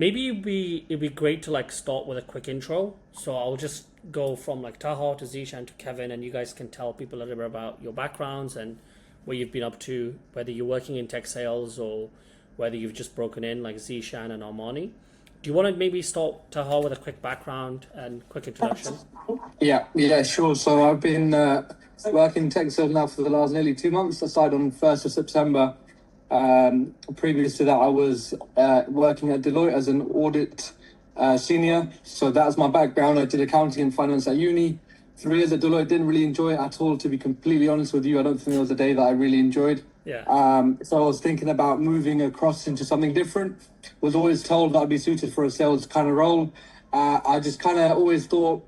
Maybe it'd be great to like start with a quick intro. So I'll just go from like Taha to Zishan to Kevin, and you guys can tell people a little bit about your backgrounds and what you've been up to, whether you're working in tech sales or whether you've just broken in like Zishan and Armani. Do you want to maybe start Taha with a quick background and quick introduction? Yeah, sure. So I've been working in tech sales now for the last nearly 2 months. I started on 1st of September. Previous to that, I was working at Deloitte as an audit senior. So that's my background. I did accounting and finance at uni. 3 years at Deloitte, didn't really enjoy it at all, to be completely honest with you. I don't think there was a day that I really enjoyed. Yeah. So I was thinking about moving across into something different. Was always told that I'd be suited for a sales kind of role. I just kind of always thought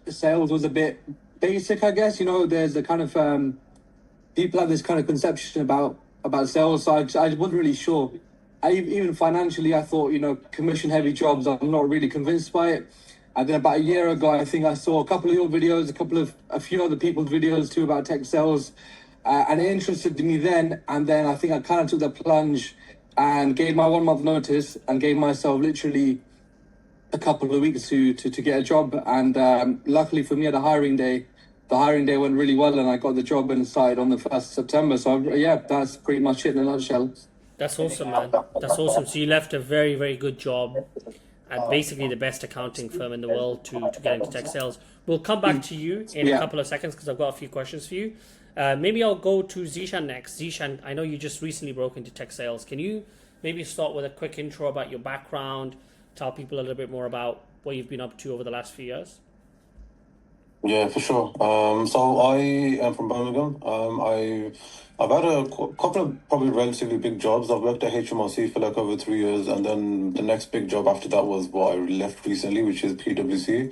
sales was a bit basic, I guess. You know, there's a kind of people have this kind of conception about sales, so I wasn't really sure. Even financially, I thought, commission heavy jobs, I'm not really convinced by it. And then about a year ago, I think I saw a couple of your videos, a few other people's videos too about tech sales, and it interested me then. And then I think I kind of took the plunge and gave my 1 month notice and gave myself literally a couple of weeks to get a job. And luckily for me, at the hiring day went really well, and I got the job and started on the 1st of September. So yeah, that's pretty much it in a nutshell. That's awesome, man. That's awesome. So you left a very, very good job at basically the best accounting firm in the world to get into tech sales. We'll come back to you in a couple of seconds because I've got a few questions for you. Maybe I'll go to Zishan next. Zishan, I know you just recently broke into tech sales. Can you maybe start with a quick intro about your background, tell people a little bit more about what you've been up to over the last few years? Yeah, for sure. So I am from Birmingham. I've had a couple of probably relatively big jobs. I've worked at HMRC for like over 3 years, and then the next big job after that was what I left recently, which is PwC.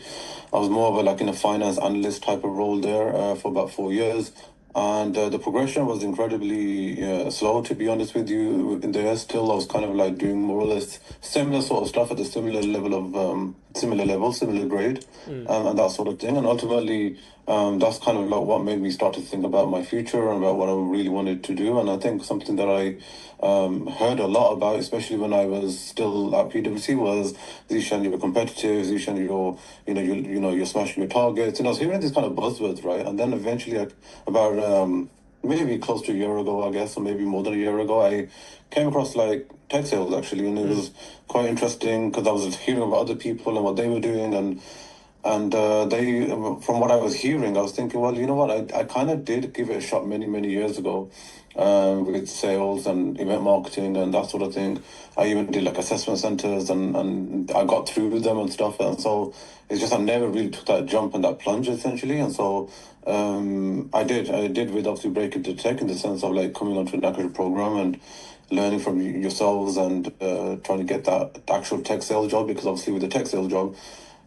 I was more of a like in a finance analyst type of role there for about 4 years. And the progression was incredibly slow, to be honest with you. In there, still, I was kind of like doing more or less similar sort of stuff at a similar grade, and that sort of thing. And ultimately, that's kind of like what made me start to think about my future and about what I really wanted to do. And I think something that I heard a lot about, especially when I was still at PwC, was Zishan, you're competitive. Zishan, you're smashing your targets. And I was hearing these kind of buzzwords, right? And then eventually, like, about maybe close to a year ago, I guess, or maybe more than a year ago, I came across like tech sales actually, and it was quite interesting because I was hearing about other people and what they were doing, and they, from what I was hearing, I was thinking, well, you know what, I kind of did give it a shot many years ago with sales and event marketing and that sort of thing. I even did like assessment centers and I got through with them and stuff. And so it's just I never really took that jump and that plunge essentially. And so I did with obviously break into tech in the sense of like coming onto an actual program and learning from yourselves and trying to get that actual tech sales job, because obviously with the tech sales job,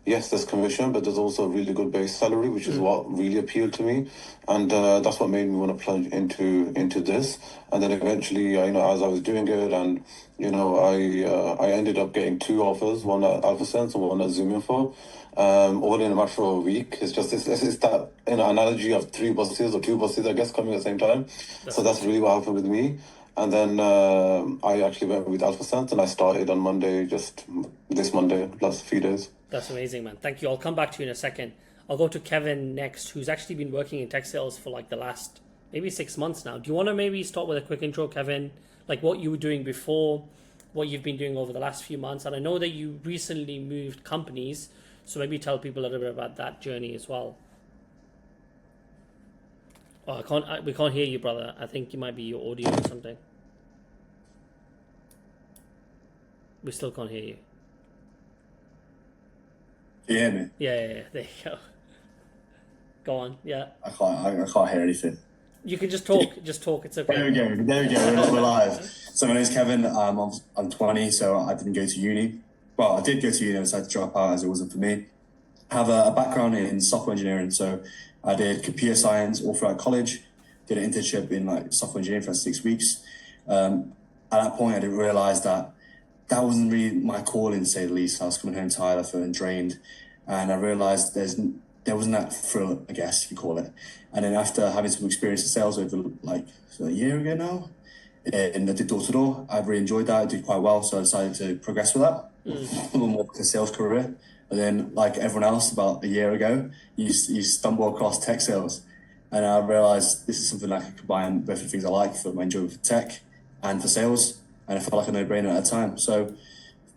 yes, there's commission, but there's also a really good base salary, which is what really appealed to me, and that's what made me want to plunge into this. And then eventually, as I was doing it, and I ended up getting 2 offers, one at AlphaSense and one at ZoomInfo, all in a matter of a week. It's just it's that analogy of 3 buses or 2 buses, I guess, coming at the same time. So that's really what happened with me. And then I actually went with AlphaSense, and I started on Monday, just this Monday, last few days. That's amazing, man. Thank you. I'll come back to you in a second. I'll go to Kevin next, who's actually been working in tech sales for like the last maybe 6 months now. Do you want to maybe start with a quick intro, Kevin? Like what you were doing before, what you've been doing over the last few months. And I know that you recently moved companies, so maybe tell people a little bit about that journey as well. Oh, we can't hear you, brother. I think it might be your audio or something. We still can't hear you. Can you hear me? Yeah. There you go. Go on. Yeah. I can't hear anything. You can just talk. Just talk. It's okay. There we go. We're live. So my name's Kevin. I'm 20, so I didn't go to uni. Well, I did go to uni. I decided to drop out as it wasn't for me. I have a background in software engineering, so I did computer science all throughout college. Did an internship in like software engineering for 6 weeks. At that point, I didn't realize that wasn't really my calling, to say the least. I was coming home tired, I feeling drained, and I realized there wasn't that thrill, I guess you call it. And then after having some experience in sales over like a year ago now, and I did door to door, I really enjoyed that. I did quite well, so I decided to progress with that. more like a sales career. And then, like everyone else, about a year ago, you stumble across tech sales, and I realized this is something I can combine both the things I like for my enjoyment for tech and for sales, and it felt like a no-brainer at the time. So,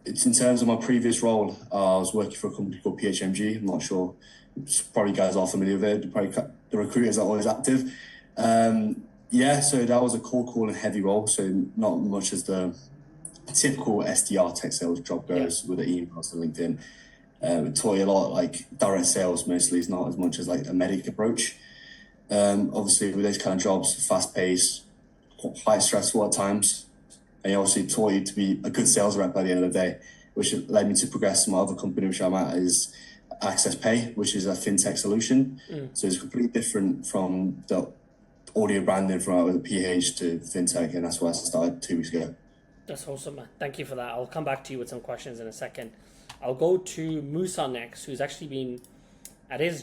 it's in terms of my previous role, I was working for a company called PHMG. I'm not sure, probably you guys are familiar with it. Probably the recruiters are always active. So that was a cold call and heavy role. So not much as the typical SDR tech sales job goes with the emails and LinkedIn. It taught you a lot, like direct sales mostly is not as much as like a medic approach. Obviously with those kind of jobs, fast paced, quite stressful at times. And it obviously taught you to be a good sales rep by the end of the day, which led me to progress to my other company, which I'm at, is Access Pay, which is a fintech solution. So it's completely different from the audio branding from PH to fintech, and that's where I started 2 weeks ago. That's awesome, man. Thank you for that. I'll come back to you with some questions in a second. I'll go to Musa next, who's actually been at his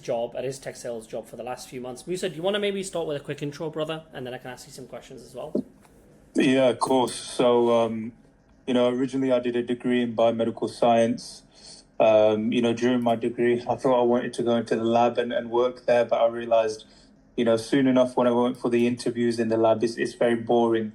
tech sales job for the last few months. Musa, do you want to maybe start with a quick intro, brother? And then I can ask you some questions as well. Yeah, of course. So, originally I did a degree in biomedical science. During my degree, I thought I wanted to go into the lab and work there, but I realized, soon enough when I went for the interviews in the lab, it's very boring.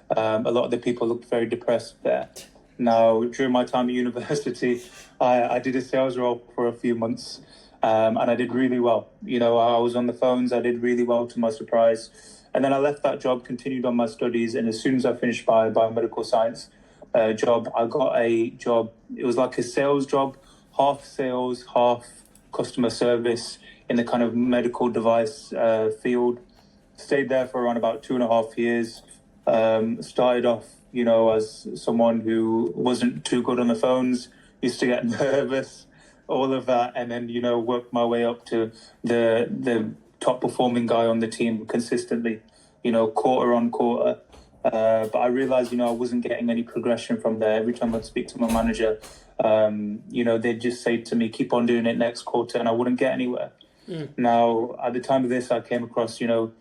A lot of the people looked very depressed there. Now, during my time at university, I did a sales role for a few months, and I did really well. I was on the phones, I did really well to my surprise. And then I left that job, continued on my studies, and as soon as I finished my biomedical science job, I got a job. It was like a sales job, half sales, half customer service in the kind of medical device field. Stayed there for around about 2.5 years. Started off, as someone who wasn't too good on the phones, used to get nervous, all of that, and then, worked my way up to the top performing guy on the team consistently, quarter on quarter. But I realized, I wasn't getting any progression from there. Every time I'd speak to my manager, they'd just say to me, keep on doing it next quarter, and I wouldn't get anywhere. Now, at the time of this, I came across, your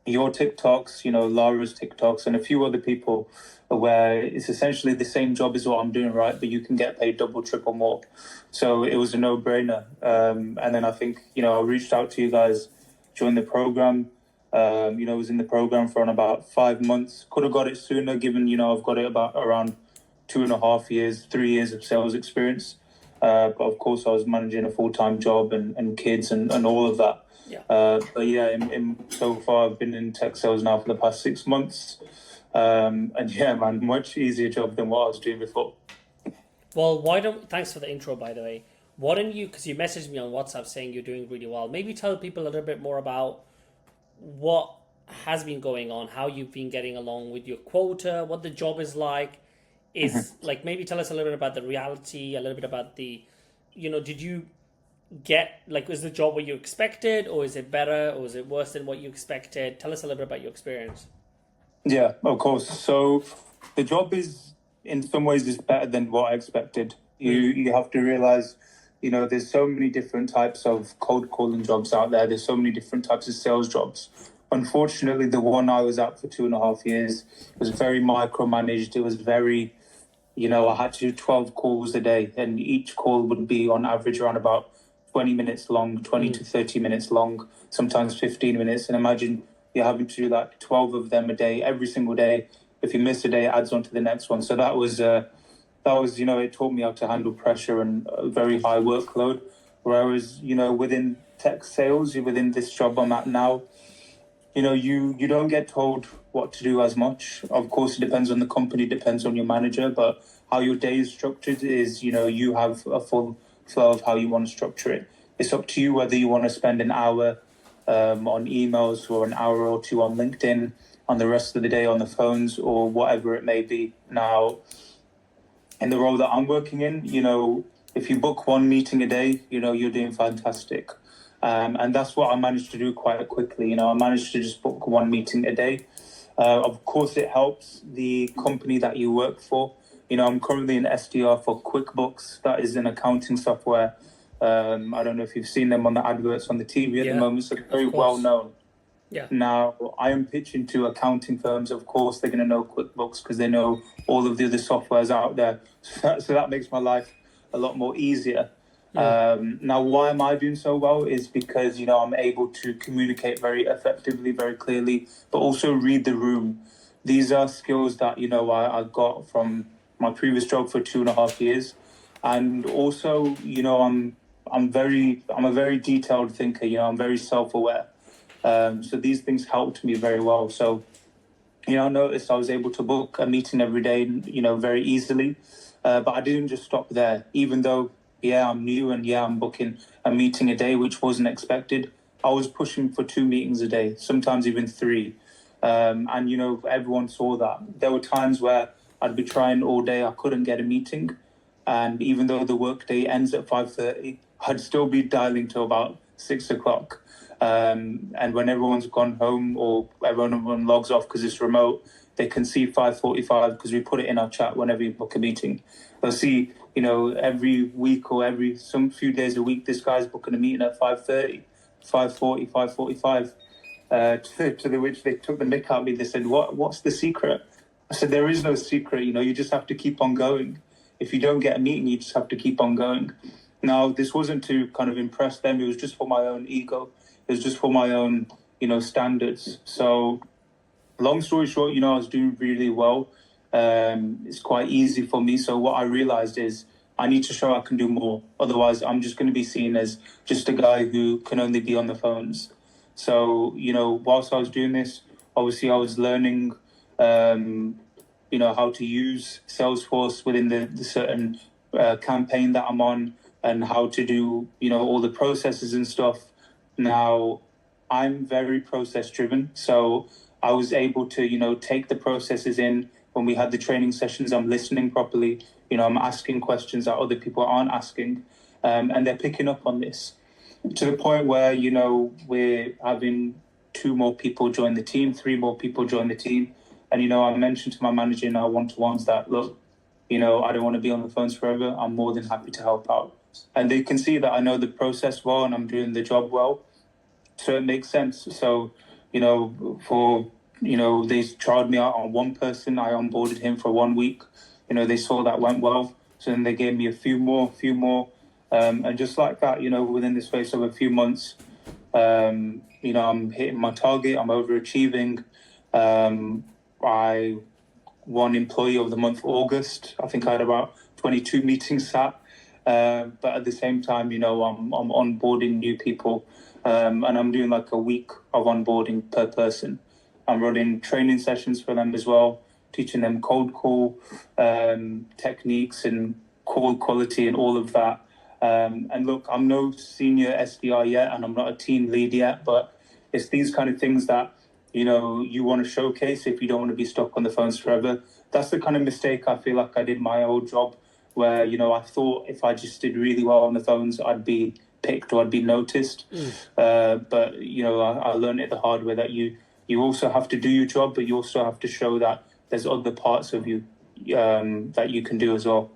TikToks, Lara's TikToks, and a few other people where it's essentially the same job as what I'm doing, right? But you can get paid double, triple more. So it was a no-brainer. And then I think, I reached out to you guys, joined the program. Was in the program for about 5 months. Could have got it sooner, given, I've got it about around 2.5 years, 3 years of sales experience. But of course, I was managing a full-time job and kids and all of that. So far, I've been in tech sales now for the past 6 months. Much easier job than what I was doing before. Well, thanks for the intro, by the way. Why don't you, because you messaged me on WhatsApp saying you're doing really well, maybe tell people a little bit more about what has been going on, how you've been getting along with your quota, what the job is like. Maybe tell us a little bit about the reality, a little bit about the, did you get, was the job what you expected, or is it better, or is it worse than what you expected? Tell us a little bit about your experience. Yeah, of course. So the job is, in some ways, is better than what I expected. You have to realize, there's so many different types of cold calling jobs out there. There's so many different types of sales jobs. Unfortunately, the one I was at for 2.5 years was very micromanaged. It was very, I had to do 12 calls a day, and each call would be on average around about 20 minutes long, 20 to 30 minutes long, sometimes 15 minutes. And imagine you're having to do like 12 of them a day, every single day. If you miss a day, it adds on to the next one. So that was, it taught me how to handle pressure and a very high workload. Whereas, within tech sales, within this job I'm at now, you don't get told what to do as much. Of course, it depends on the company, depends on your manager, but how your day is structured is, you have a full flow of how you want to structure it. It's up to you whether you want to spend an hour on emails or an hour or two on LinkedIn, on the rest of the day on the phones, or whatever it may be. Now, in the role that I'm working in, if you book one meeting a day, you're doing fantastic. And that's what I managed to do quite quickly. I managed to just book one meeting a day. Of course, it helps the company that you work for. I'm currently an SDR for QuickBooks. That is an accounting software. I don't know if you've seen them on the adverts on the TV at the moment. So very well known. Yeah. Now, I am pitching to accounting firms. Of course, they're going to know QuickBooks because they know all of the other softwares out there. So that makes my life a lot more easier. Now, why am I doing so well is because, you know, I'm able to communicate very effectively, very clearly, but also read the room. These are skills that, you know, I got from my previous job for 2.5 years. And also, you know, I'm a very detailed thinker. You know, I'm very self-aware. So these things helped me very well. So, you know, I noticed I was able to book a meeting every day, you know, very easily. But I didn't just stop there. Even though, yeah, I'm new and yeah, I'm booking a meeting a day, which wasn't expected. I was pushing for 2 meetings a day, sometimes even 3. And, you know, everyone saw that. There were times where I'd be trying all day, I couldn't get a meeting. And even though the workday ends at 5:30, I'd still be dialing till about 6 o'clock. And when everyone's gone home or everyone logs off because it's remote, they can see 5:45 because we put it in our chat whenever you book a meeting. They'll see, you know, every week or some few days a week, this guy's booking a meeting at 5:30, 5:40, 5:45. To the which they took the mick out of me. They said, what's the secret? I said, there is no secret. You know, you just have to keep on going. If you don't get a meeting, you just have to keep on going. Now, this wasn't to kind of impress them. It was just for my own ego. It was just for my own, you know, standards. So long story short, you know, I was doing really well. It's quite easy for me. So what I realized is I need to show I can do more. Otherwise, I'm just going to be seen as just a guy who can only be on the phones. So, you know, whilst I was doing this, obviously I was learning, you know, how to use Salesforce within the certain campaign that I'm on and how to do, you know, all the processes and stuff. Now, I'm very process driven. So I was able to, you know, take the processes in. When we had the training sessions, I'm listening properly. You know, I'm asking questions that other people aren't asking. And they're picking up on this to the point where, you know, we're having 2 more people join the team, 3 more people join the team. And, you know, I mentioned to my manager in our one-to-ones that, look, you know, I don't want to be on the phones forever. I'm more than happy to help out. And they can see that I know the process well and I'm doing the job well. So it makes sense. So, you know, they tried me out on one person. I onboarded him for 1 week. You know, they saw that went well. So then they gave me a few more. And just like that, you know, within the space of a few months, you know, I'm hitting my target. I'm overachieving. I won Employee of the Month August. I think I had about 22 meetings sat. But at the same time, you know, I'm onboarding new people. And I'm doing like a week of onboarding per person. I'm running training sessions for them as well, teaching them cold call techniques and call quality and all of that. And look, I'm no senior SDR yet, and I'm not a team lead yet, but it's these kind of things that, you know, you want to showcase if you don't want to be stuck on the phones forever. That's the kind of mistake I feel like I did my old job, where, you know, I thought if I just did really well on the phones, I'd be picked or I'd be noticed. But, you know, I learned it the hard way that you also have to do your job, but you also have to show that there's other parts of you that you can do as well.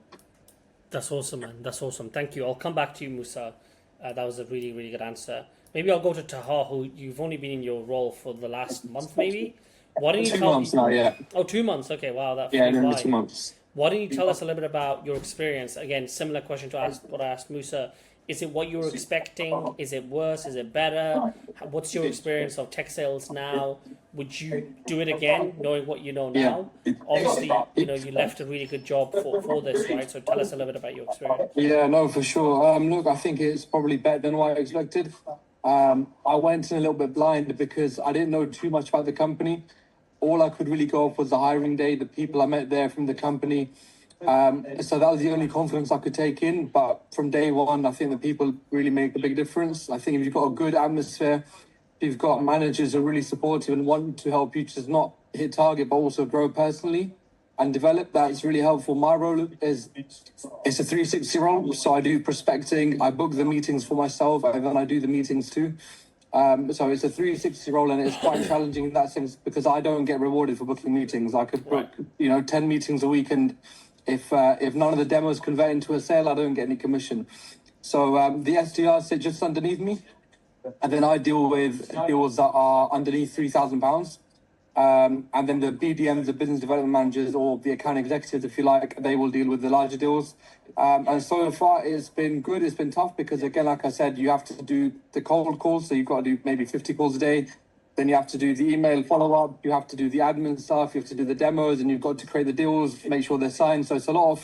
That's awesome, man. That's awesome. Thank you. I'll come back to you, Musa. That was a really, really good answer. Maybe I'll go to Taha, who you've only been in your role for the last month, maybe. Why don't you 2 months now, yeah. Oh, 2 months. Okay, wow, that Yeah, flew nearly by. 2 months. Why don't you tell us a little bit about your experience? Again, similar question to what I asked Musa. Is it what you were expecting? Is it worse? Is it better? What's your experience of tech sales now? Would you do it again, knowing what you know now? Obviously, you know, you left a really good job for this, right? So tell us a little bit about your experience. Yeah, no, for sure. Look, I think it's probably better than what I expected. I went in a little bit blind because I didn't know too much about the company. All I could really go off was the hiring day, the people I met there from the company. So that was the only confidence I could take in. But from day one, I think the people really make a big difference. I think if you've got a good atmosphere, if you've got managers who are really supportive and want to help you just not hit target, but also grow personally and develop, that's really helpful. My role is it's a 360 role. So I do prospecting, I book the meetings for myself, and then I do the meetings too. So it's a 360 role, and it's quite challenging in that sense because I don't get rewarded for booking meetings. I could book, 10 meetings a week, and if none of the demos convert into a sale, I don't get any commission. So the SDRs sit just underneath me. and then I deal with deals that are underneath £3,000. And then the BDMs, the business development managers, or the account executives, if you like, they will deal with the larger deals. And so far, it's been good. It's been tough because, again, like I said, you have to do the cold calls. So you've got to do maybe 50 calls a day. Then you have to do the email follow-up. You have to do the admin stuff. You have to do the demos, and you've got to create the deals, make sure they're signed. So it's a lot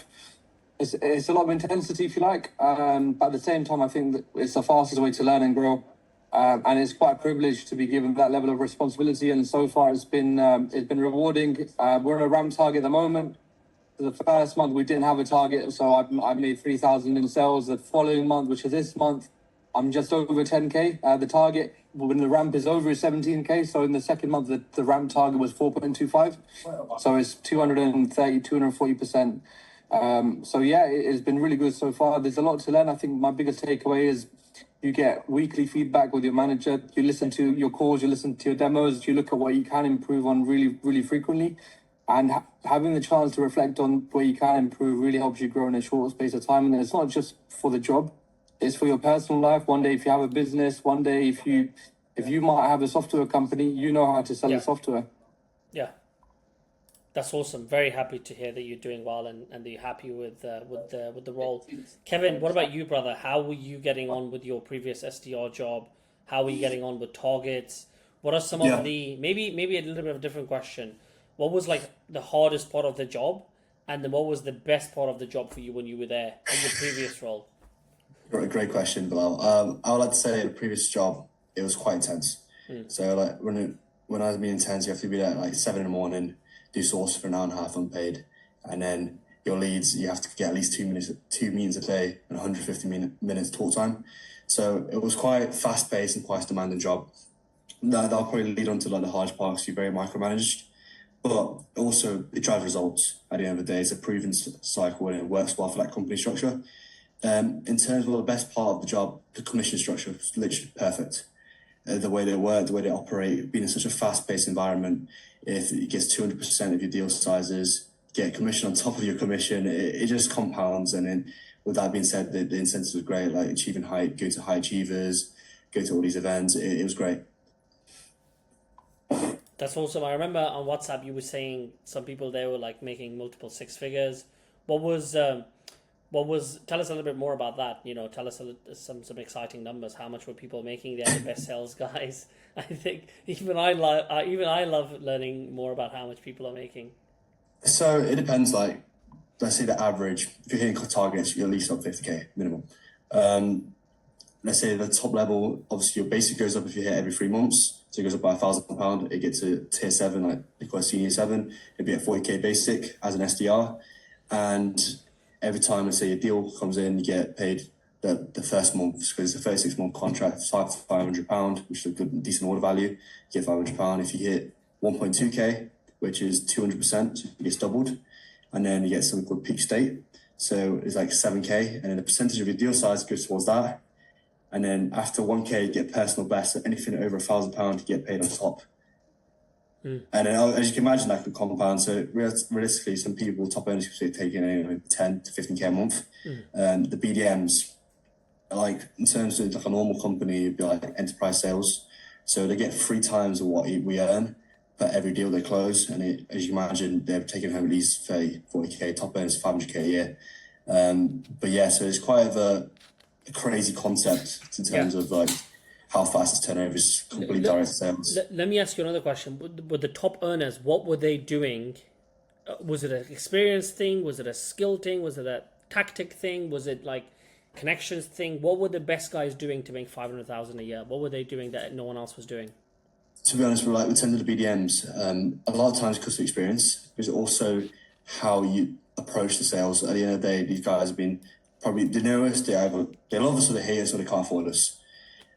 of intensity, if you like. But at the same time, I think that it's the fastest way to learn and grow. And it's quite a privilege to be given that level of responsibility. And so far, it's been rewarding. We're on a ramp target at the moment. The first month we didn't have a target, so I made 3,000 in sales. The following month, which is this month, I'm just over 10k. The target when the ramp is over is 17k. So in the second month, the ramp target was 4.25. So it's 230, 240%. So yeah, it's been really good so far. There's a lot to learn. I think my biggest takeaway is you get weekly feedback with your manager. You listen to your calls, you listen to your demos, you look at what you can improve on really, really frequently. And having the chance to reflect on where you can improve really helps you grow in a short space of time. And it's not just for the job, it's for your personal life. One day, if you have a business, one day, if you might have a software company, you know how to sell the software. Yeah. That's awesome. Very happy to hear that you're doing well and that you're happy with the role. Kevin, what about you, brother? How were you getting on with your previous SDR job? How were you getting on with targets? What are some of the maybe a little bit of a different question? What was like the hardest part of the job, and then what was the best part of the job for you when you were there in your previous role? Great question, Bilal. I would like to say the previous job, it was quite intense. So like when I was being intense, you have to be there at like 7 a.m, do source for an hour and a half unpaid, and then your leads, you have to get at least 2 meetings a day and 150 minutes talk time. So it was quite fast paced and quite a demanding job. That'll probably lead on to like the hard part because you're very micromanaged, but also it drives results at the end of the day. It's a proven cycle and it works well for that company structure. In terms of the best part of the job, the commission structure is literally perfect. The way they work, the way they operate, being in such a fast-paced environment, if it gets 200% of your deal sizes, get commission on top of your commission, it just compounds. And then with that being said, the incentives are great, like achieving high, go to high achievers, go to all these events. It was great. That's awesome. I remember on WhatsApp you were saying some people there were like making multiple six figures. What was tell us a little bit more about that. You know, tell us some exciting numbers. How much were people making? They're the best sales guys. I think even I love learning more about how much people are making. So it depends. Like, let's say the average, if you're hitting targets, you're at least up 50k minimum. Let's say the top level, obviously your basic goes up if you hit every 3 months. So it goes up by £1,000. It gets to tier 7, like they call it senior 7. It'd be at 40k basic as an SDR. And every time, let's say your deal comes in, you get paid the first month, because it's a 36-month contract, £500, which is a good, decent order value. You get £500. If you hit 1.2k, which is 200%, it gets doubled. And then you get something called peak state. So it's like 7k, and then the percentage of your deal size goes towards that. And then after 1k, you get personal best. So anything over £1,000, you get paid on top. And then, as you can imagine, that could compound. So realistically, some people, top earners, could be taking anywhere 10 to 15k a month. The BDMs, like in terms of like a normal company, it'd be like enterprise sales. So they get 3 times of what we earn for every deal they close. And as you imagine, they're taking home at least 30, 40k, top earners 500k a year. But yeah, so it's quite a crazy concept in terms of like how fast its turnover is, completely direct sales. Let me ask you another question. With the top earners, what were they doing? Was it an experience thing? Was it a skill thing? Was it a tactic thing? Was it like connections thing? What were the best guys doing to make 500,000 a year? What were they doing that no one else was doing? To be honest, in terms of the BDMs, a lot of times customer experience, but also how you approach the sales. At the end of the day, these guys have been probably, they know us, they love us or they hate us or they can't afford us.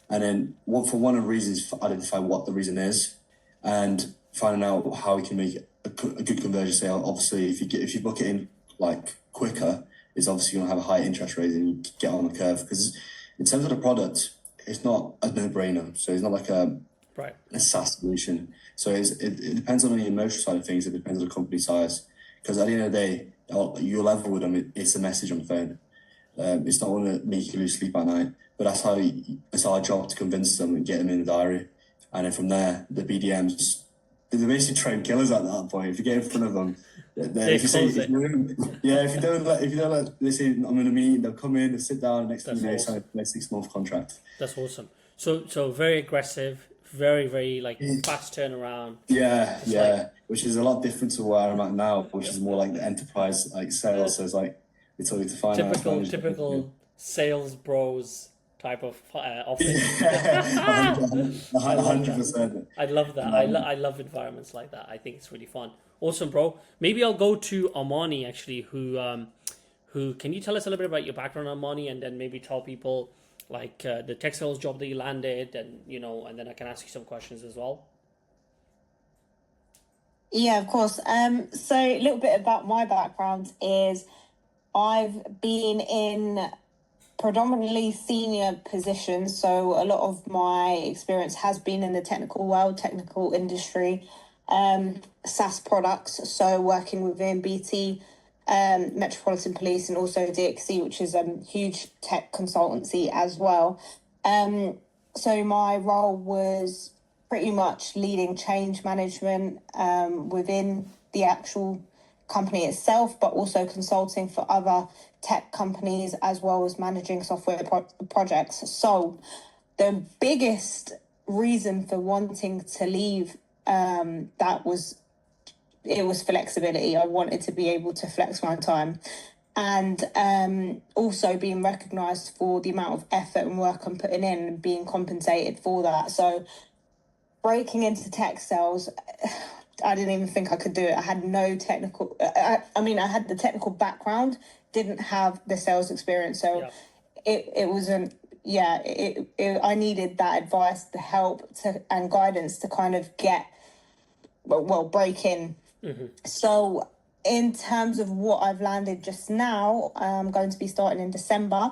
And then for one of the reasons, identify what the reason is and finding out how we can make a good conversion sale. Obviously, if you book it in like quicker, it's obviously going to have a high interest rate and you get on the curve. Because in terms of the product, it's not a no-brainer. So it's not like a SaaS solution. So it depends on the emotional side of things. It depends on the company size. Because at the end of the day, your level with them, it's a message on the phone. It's not going to make you lose sleep at night, but that's how it's our job to convince them and get them in the diary. And then from there, the BDMs, they're basically trained killers at that point. If you get in front of them, if you say, if you don't let, they say, I'm going to meet, they'll come in, they'll sit down, next thing you know, sign a 6-month contract. That's awesome. So very aggressive, very, very like fast turnaround. Yeah, which is a lot different to where I'm at now, which is more like the enterprise like sales. So it's like we told you to find typical sales bros type of office. 100%. I love that. I love environments like that. I think it's really fun. Awesome, bro. Maybe I'll go to Armani actually. Who can you tell us a little bit about your background, Armani, and then maybe tell people like the tech sales job that you landed, and and then I can ask you some questions as well. Yeah, of course. So a little bit about my background is I've been in predominantly senior positions. So a lot of my experience has been in the technical world, technical industry, SaaS products. So working within BT, Metropolitan Police, and also DXC, which is a huge tech consultancy as well. So my role was pretty much leading change management within the actual company itself, but also consulting for other tech companies as well as managing software projects. So the biggest reason for wanting to leave it was flexibility. I wanted to be able to flex my time, and also being recognised for the amount of effort and work I'm putting in and being compensated for that. So breaking into tech sales, I didn't even think I could do it. I had no technical... I had the technical background, didn't have the sales experience. So it wasn't... I needed that advice, the help and guidance to kind of break in. Mm-hmm. So in terms of what I've landed just now, I'm going to be starting in December.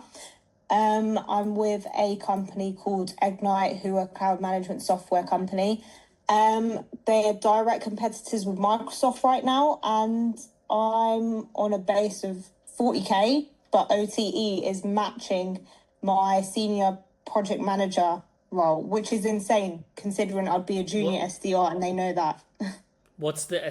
I'm with a company called Ignite, who are a cloud management software company. They're direct competitors with Microsoft right now, and I'm on a base of 40k, but OTE is matching my senior project manager role, which is insane considering I'd be a junior SDR, and they know that. What's the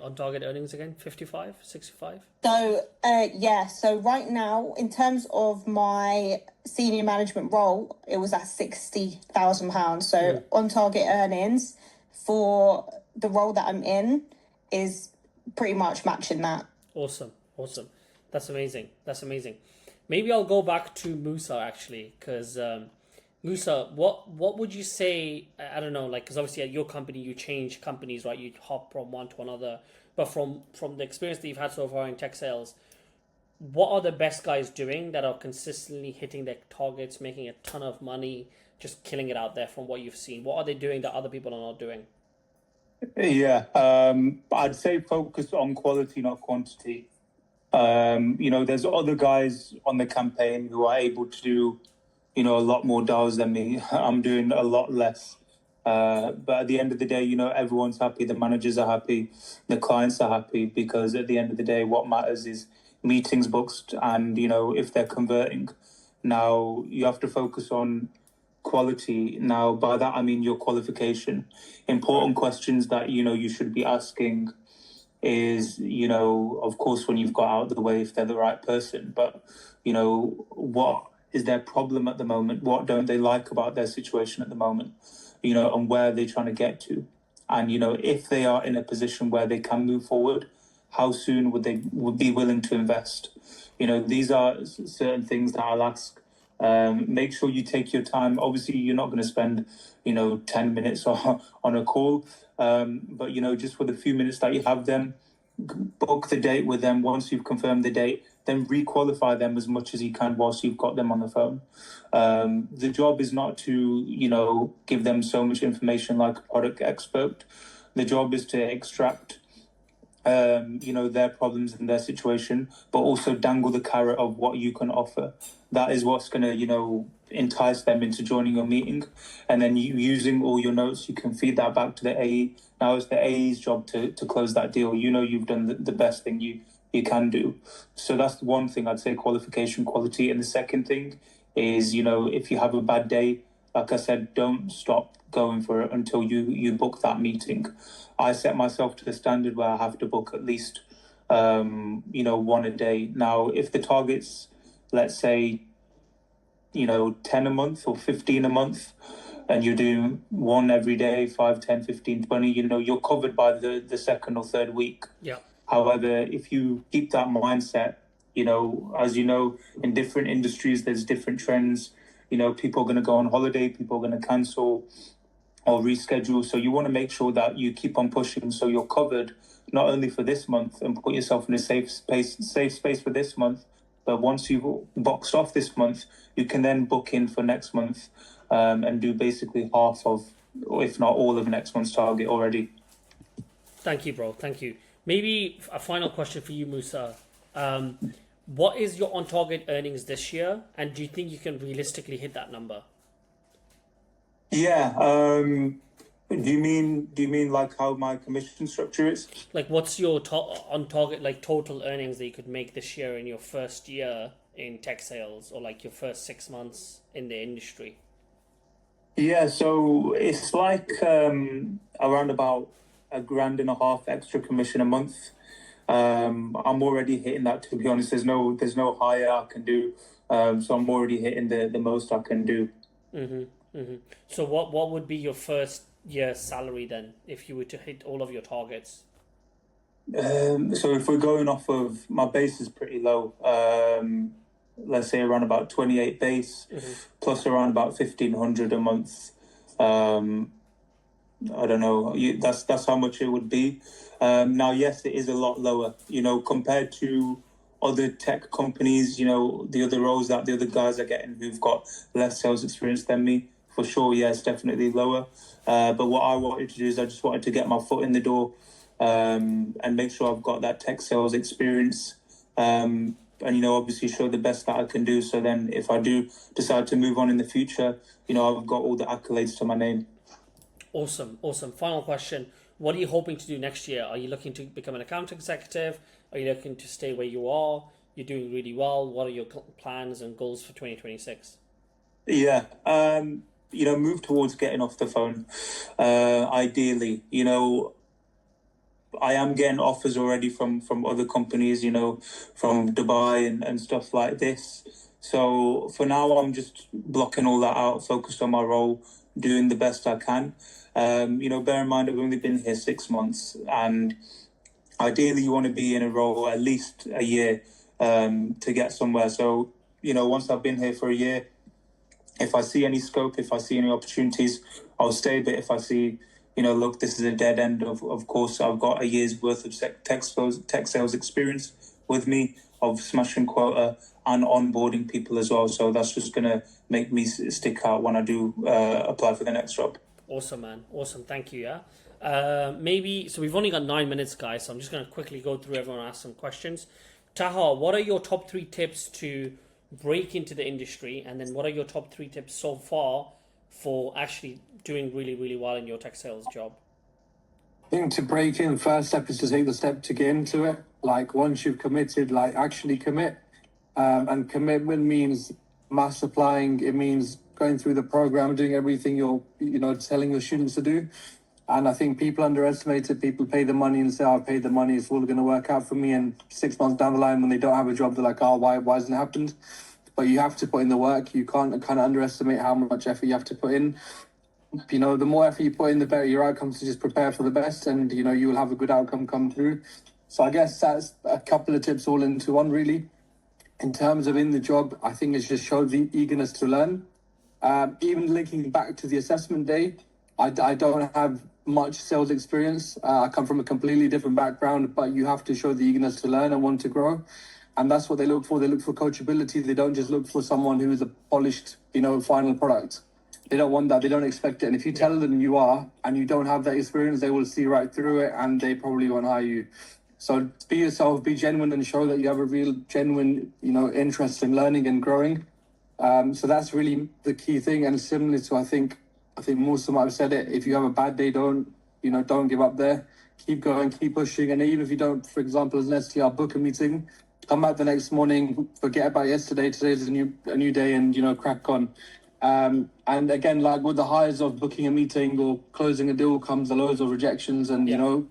on target earnings again? 55, 65? So right now, in terms of my senior management role, it was at £60,000. So on target earnings for the role that I'm in is pretty much matching that. Awesome. That's amazing. Maybe I'll go back to Musa actually, because Musa, what would you say? I don't know, like, because obviously at your company you change companies, right? You hop from one to another. But from the experience that you've had so far in tech sales, what are the best guys doing that are consistently hitting their targets, making a ton of money, just killing it out there from what you've seen? What are they doing that other people are not doing? Yeah, I'd say focus on quality, not quantity. There's other guys on the campaign who are able to do a lot more dials than me. I'm doing a lot less. But at the end of the day, everyone's happy. The managers are happy. The clients are happy, because at the end of the day, what matters is meetings booked and, if they're converting. Now, you have to focus on quality. Now, by that, I mean your qualification. Important questions that, you should be asking is, of course, when you've got out of the way, if they're the right person. But, what is their problem at the moment? What don't they like about their situation at the moment? And where are they trying to get to? And, if they are in a position where they can move forward, how soon would they be willing to invest? These are certain things that I'll ask. Make sure you take your time. Obviously, you're not going to spend, 10 minutes on a call. But, just for the few minutes that you have them, book the date with them. Once you've confirmed the date, then re-qualify them as much as you can whilst you've got them on the phone. The job is not to, give them so much information like a product expert. The job is to extract, their problems and their situation, but also dangle the carrot of what you can offer. That is what's going to, entice them into joining your meeting. And then you, using all your notes, you can feed that back to the AE. Now it's the AE's job to close that deal. You've done the best thing. you can do. So that's the one thing I'd say, qualification quality. And the second thing is, you know, if you have a bad day, like I said, don't stop going for it until you book that meeting. I set myself to the standard where I have to book at least, you know, one a day. Now, if the target's, let's say, you know, 10 a month or 15 a month, and you're doing one every day, 5, 10, 15, 20, you know, you're covered by the second or third week. Yeah. However, if you keep that mindset, you know, as you know, in different industries, there's different trends. You know, people are going to go on holiday, people are going to cancel or reschedule. So you want to make sure that you keep on pushing so you're covered not only for this month and put yourself in a safe space for this month, but once you've boxed off this month, you can then book in for next month and do basically half of, or if not all of next month's target already. Thank you, bro. Thank you. Maybe a final question for you, Musa. What is your on-target earnings this year, and do you think you can realistically hit that number? Yeah. Do you mean like how my commission structure is? Like, what's your on-target like total earnings that you could make this year in your first year in tech sales, or like your first 6 months in the industry? Yeah, so it's like around about $1.5 grand extra commission a month. I'm already hitting that, to be honest. There's no higher I can do. So I'm already hitting the most I can do. So what would be your first year salary then, if you were to hit all of your targets? So if we're going off of, my base is pretty low. Let's say around about 28 base, plus around about 1,500 a month. I don't know. That's how much it would be. Now, yes, it is a lot lower, you know, compared to other tech companies, you know, the other roles that the other guys are getting who've got less sales experience than me. For sure, yeah, it's definitely lower. But what I wanted to do is I just wanted to get my foot in the door and make sure I've got that tech sales experience. And, you know, obviously show the best that I can do. So then if I do decide to move on in the future, you know, I've got all the accolades to my name. Awesome. Final question. What are you hoping to do next year? Are you looking to become an account executive? Are you looking to stay where you are? You're doing really well. What are your plans and goals for 2026? Yeah. You know, move towards getting off the phone. Ideally, you know, I am getting offers already from other companies, you know, from Dubai and stuff like this. So for now, I'm just blocking all that out, focused on my role, doing the best I can. You know, bear in mind, I've only been here 6 months, and ideally you want to be in a role at least a year to get somewhere. So, you know, once I've been here for a year, if I see any scope, if I see any opportunities, I'll stay. But if I see, you know, look, this is a dead end, of course, I've got a year's worth of tech sales experience with me of smashing quota and onboarding people as well. So that's just going to make me stick out when I do apply for the next job. Awesome, man. Awesome. Thank you. Yeah. Maybe, so we've only got 9 minutes, guys. So I'm just going to quickly go through everyone and ask some questions. Taha, what are your top 3 tips to break into the industry? And then what are your top 3 tips so far for actually doing really, really well in your tech sales job? I think to break in, the first step is to take the step to get into it. Like once you've committed, like actually commit. And commitment means mass applying. It means going through the program, doing everything you're, you know, telling your students to do. And I think people underestimate it. People pay the money and say, "I've paid the money. It's all going to work out for me." And 6 months down the line, when they don't have a job, they're like, "Oh, why hasn't it happened?" But you have to put in the work. You can't kind of underestimate how much effort you have to put in. You know, the more effort you put in, the better your outcomes. To just prepare for the best, and you know you will have a good outcome come through. So I guess that's a couple of tips all into one, really. In terms of in the job, I think it's just show the eagerness to learn. Even linking back to the assessment day, I don't have much sales experience. I come from a completely different background, but you have to show the eagerness to learn and want to grow. And that's what they look for. They look for coachability. They don't just look for someone who is a polished, you know, final product. They don't want that. They don't expect it. And if you tell them you are and you don't have that experience, they will see right through it and they probably won't hire you. So be yourself, be genuine, and show that you have a real, genuine, you know, interest in learning and growing. So that's really the key thing. And similar to, I think most of them have said it, if you have a bad day, don't give up there. keep going, keep pushing, and even if you don't, for example, as an STR, book a meeting, come back the next morning, forget about yesterday. Today's a new day, and crack on. And again, like with the highs of booking a meeting or closing a deal, comes the loads of rejections, and it's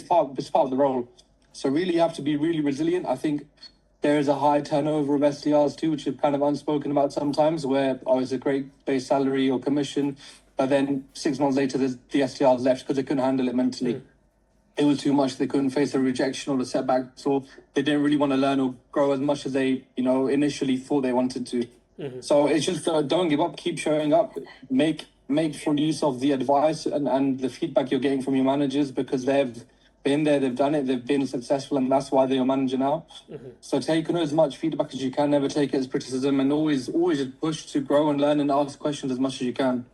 part of the role. So really, you have to be really resilient. I think there is a high turnover of SDRs too, which is kind of unspoken about sometimes, where it's a great base salary or commission, but then 6 months later, the SDRs left because they couldn't handle it mentally. It was too much. They couldn't face the rejection or the setback, so they didn't really want to learn or grow as much as they, initially thought they wanted to. So it's just don't give up, keep showing up, make full use of the advice and the feedback you're getting from your managers, because they've been there, they've done it, they've been successful, and that's why they're your manager now. So take as much feedback as you can, never take it as criticism, and always just push to grow and learn and ask questions as much as you can.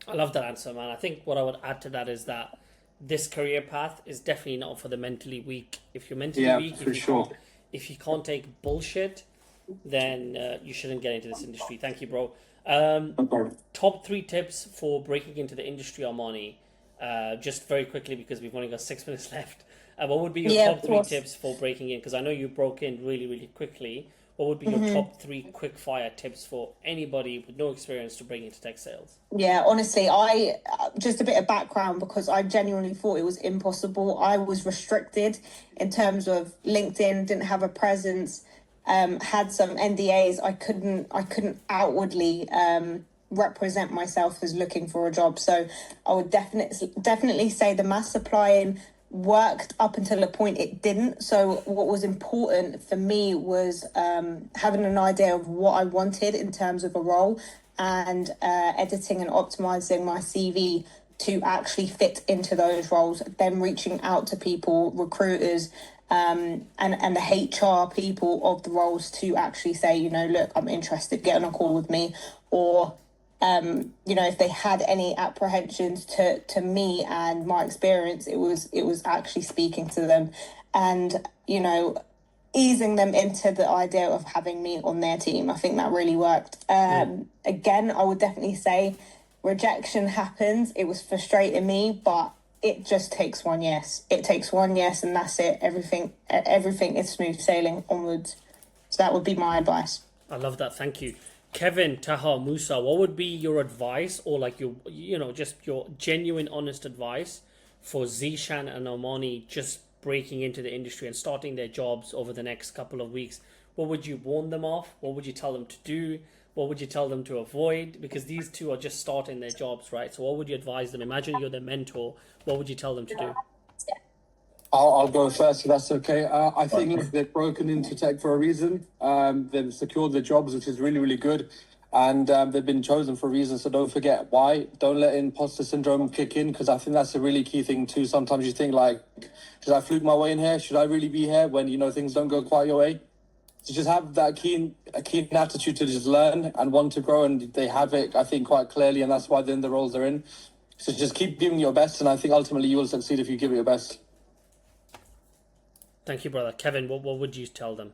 I love that answer, man. I think what I would add to that is that this career path is definitely not for the mentally weak. If you're mentally weak, if you can't take bullshit, then you shouldn't get into this industry. Thank you, bro. Top 3 tips for breaking into the industry, Armani. Just very quickly, because we've only got 6 minutes left. What would be your top 3 tips for breaking in? Because I know you broke in really, really quickly. What would be your top 3 quick fire tips for anybody with no experience to break into tech sales? Yeah, honestly, I just a bit of background, because I genuinely thought it was impossible. I was restricted in terms of LinkedIn, didn't have a presence, had some NDAs. I couldn't outwardly represent myself as looking for a job. So I would definitely say the mass applying worked up until a point it didn't. So what was important for me was having an idea of what I wanted in terms of a role, and editing and optimizing my CV to actually fit into those roles, then reaching out to people, recruiters, and the HR people of the roles to actually say, look, I'm interested, get on a call with me. Or if they had any apprehensions to me and my experience, it was actually speaking to them and, easing them into the idea of having me on their team. I think that really worked. Again, I would definitely say rejection happens. It was frustrating me, but it just takes one yes. It takes one yes, and that's it. Everything is smooth sailing onwards. So that would be my advice. I love that. Thank you. Kevin, Taha, Musa, what would be your advice, or like just your genuine, honest advice for Zeeshan and Armani just breaking into the industry and starting their jobs over the next couple of weeks? What would you warn them of? What would you tell them to do? What would you tell them to avoid? Because these two are just starting their jobs, right? So what would you advise them? Imagine you're their mentor. What would you tell them to do? I'll go first, if that's okay. I think they've broken into tech for a reason. They've secured their jobs, which is really, really good. And they've been chosen for a reason, so don't forget why. Don't let imposter syndrome kick in, because I think that's a really key thing too. Sometimes you think like, did I fluke my way in here? Should I really be here when, things don't go quite your way? So just have that keen attitude to just learn and want to grow, and they have it, I think, quite clearly, and that's why they're in the roles they're in. So just keep giving your best, and I think ultimately you will succeed if you give it your best. Thank you, brother. Kevin, what would you tell them?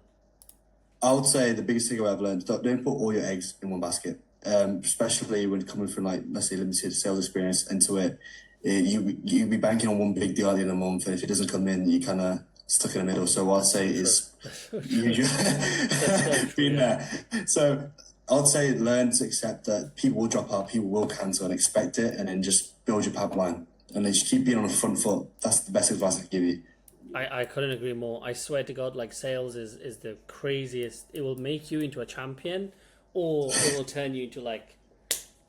I would say the biggest thing I've learned, don't put all your eggs in one basket, especially when coming from, like, let's say, limited sales experience into it. You be banking on one big deal at the end of the month, and if it doesn't come in, you kind of stuck in the middle. So what I'd say is you just been there. So I'd say learn to accept that people will drop out, people will cancel, and expect it, and then just build your pipeline. And then just keep being on the front foot. That's the best advice I can give you. I couldn't agree more. I swear to God, like, sales is the craziest. It will make you into a champion, or it will turn you into like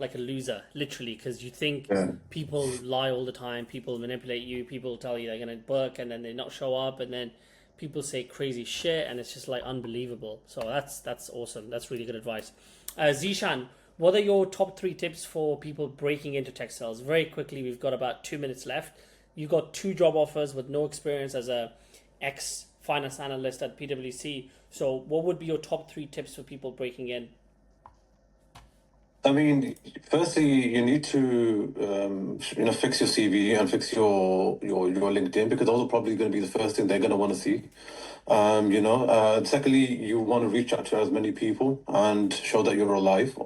a loser, literally, because you think people lie all the time, people manipulate you, people tell you they're going to work and then they not show up, and then people say crazy shit, and it's just like unbelievable. So that's awesome. That's really good advice. Zeeshan, what are your top 3 tips for people breaking into tech sales? Very quickly, we've got about 2 minutes left. You got 2 job offers with no experience as a ex-finance analyst at PwC. So what would be your top 3 tips for people breaking in? I mean, firstly, you need to fix your CV and fix your LinkedIn, because those are probably going to be the first thing they're going to want to see. Secondly, you want to reach out to as many people and show that you're alive,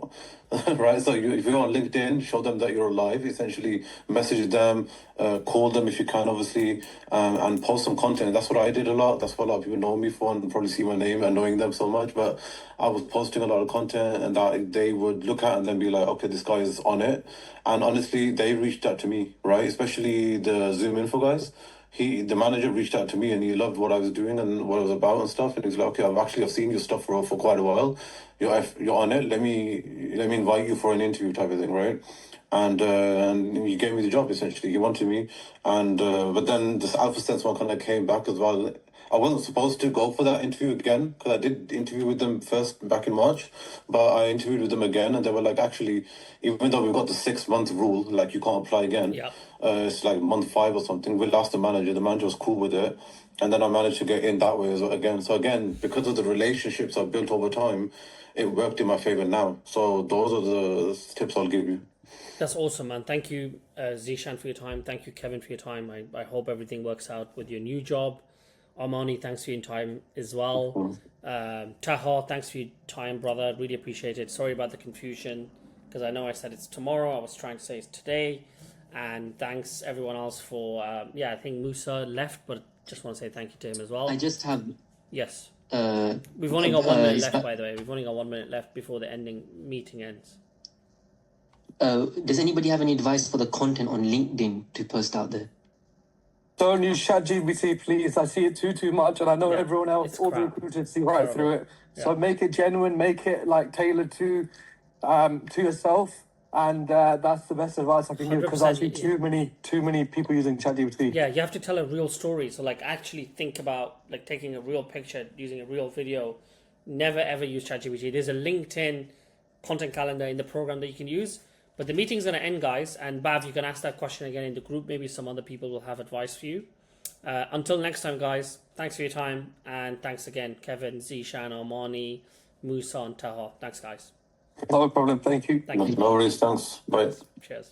right? So if you're on LinkedIn, show them that you're alive. Essentially, message them, call them if you can, obviously, and post some content. That's what I did a lot. That's what a lot of people know me for, and probably see my name and knowing them so much. But I was posting a lot of content, and that they would look at and then be like, okay, this guy is on it. And honestly, they reached out to me, right? Especially the Zoom Info guys. The manager reached out to me and he loved what I was doing and what I was about and stuff. And he's like, okay, I've seen your stuff for quite a while. You're on it. Let me invite you for an interview type of thing, right? And he gave me the job essentially. He wanted me, and but then this Alpha Sense one kind of came back as well. I wasn't supposed to go for that interview again because I did interview with them first back in March, but I interviewed with them again and they were like, actually, even though we've got the 6 month rule, like you can't apply again, it's like month 5 or something. We'll ask the manager was cool with it. And then I managed to get in that way again. So again, because of the relationships I've built over time, it worked in my favor now. So those are the tips I'll give you. That's awesome, man. Thank you, Zishan, for your time. Thank you, Kevin, for your time. I hope everything works out with your new job. Armani, thanks for your time as well. Taha, thanks for your time, brother. Really appreciate it. Sorry about the confusion, because I know I said it's tomorrow. I was trying to say it's today. And thanks everyone else for, I think Musa left, but just want to say thank you to him as well. I just have... Yes. We've only got 1 minute left, by the way. We've only got 1 minute left before the meeting ends. Does anybody have any advice for the content on LinkedIn to post out there? Don't use ChatGPT, please. I see it too much, and I know everyone else, all the recruiters see right through it. So make it genuine, make it like tailored to yourself, and that's the best advice I can give, because I see too many people using ChatGPT. Yeah, you have to tell a real story. So like actually think about like taking a real picture, using a real video. Never ever use ChatGPT. There's a LinkedIn content calendar in the program that you can use. But the meeting's going to end, guys. And Bav, you can ask that question again in the group. Maybe some other people will have advice for you. Until next time, guys, thanks for your time. And thanks again, Kevin, Zishan, Armani, Musa, and Taha. Thanks, guys. No problem. Thank you. Thank you. No worries. Thanks. Bye. Cheers.